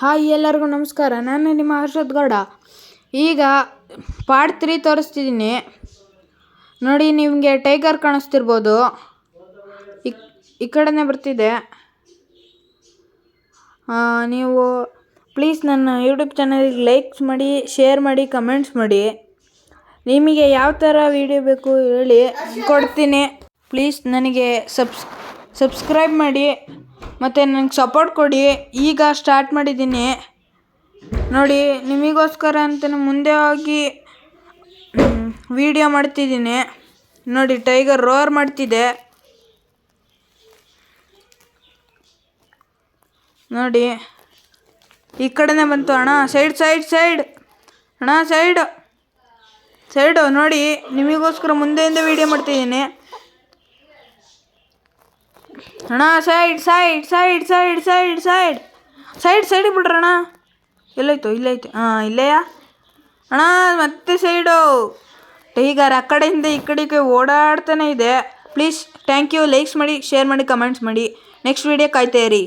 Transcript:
Hi ಎಲ್ಲರಿಗೂ ನಮಸ್ಕಾರ. ನಾನು ನಿಮ್ಮ ಹರ್ಷದ್ ಗೌಡ. ಈಗ ಪಾರ್ಟ್ 3 ತೋರಿಸ್ತಿದ್ದೀನಿ ನೋಡಿ. ನಿಮಗೆ ಟೈಗರ್ ಕಾಣಿಸ್ತಿರ್ಬೋದು, ಈ ಕಡೆನೇ ಬರ್ತಿದೆ. ನೀವು ಪ್ಲೀಸ್ ನನ್ನ ಯೂಟ್ಯೂಬ್ ಚಾನಲ್ಗೆ ಲೈಕ್ಸ್ ಮಾಡಿ, ಶೇರ್ ಮಾಡಿ, ಕಮೆಂಟ್ಸ್ ಮಾಡಿ. ನಿಮಗೆ ಯಾವ ಥರ ವಿಡಿಯೋ ಬೇಕು ಹೇಳಿ, ಕೊಡ್ತೀನಿ. ಪ್ಲೀಸ್ ನನಗೆ ಸಬ್ಸ್ಕ್ರೈಬ್ ಮಾಡಿ ಮತ್ತು ನನಗೆ ಸಪೋರ್ಟ್ ಕೊಡಿ. ಈಗ ಸ್ಟಾರ್ಟ್ ಮಾಡಿದ್ದೀನಿ ನೋಡಿ. ನಿಮಗೋಸ್ಕರ ಅಂತ ಮುಂದೆ ಹೋಗಿ ವಿಡಿಯೋ ಮಾಡ್ತಿದ್ದೀನಿ ನೋಡಿ. ಟೈಗರ್ ರೋರ್ ಮಾಡ್ತಿದೆ ನೋಡಿ. ಈ ಕಡೆನೇ ಬಂತು ಅಣ್ಣ. ಸೈಡ್ ಅಣ್ಣ, ಸೈಡು ನೋಡಿ. ನಿಮಗೋಸ್ಕರ ಮುಂದೆಯಿಂದ ವಿಡಿಯೋ ಮಾಡ್ತಿದ್ದೀನಿ ಅಣ್ಣ. ಸೈಡ್ ಬಿಡ್ರಣ್ಣ. ಎಲ್ಲೈತು? ಇಲ್ಲೆಯಾ ಅಣ್ಣ? ಮತ್ತೆ ಸೈಡು. ಟೈಗರ್ ಆ ಕಡೆಯಿಂದ ಈ ಕಡೆಗೆ ಓಡಾಡ್ತಾನೆ ಇದೆ. Please thank you. ಲೈಕ್ಸ್ ಮಾಡಿ, ಶೇರ್ ಮಾಡಿ, ಕಮೆಂಟ್ಸ್ ಮಾಡಿ. ನೆಕ್ಸ್ಟ್ ವಿಡಿಯೋ ಕಾಯ್ತಾ ಇರಿ.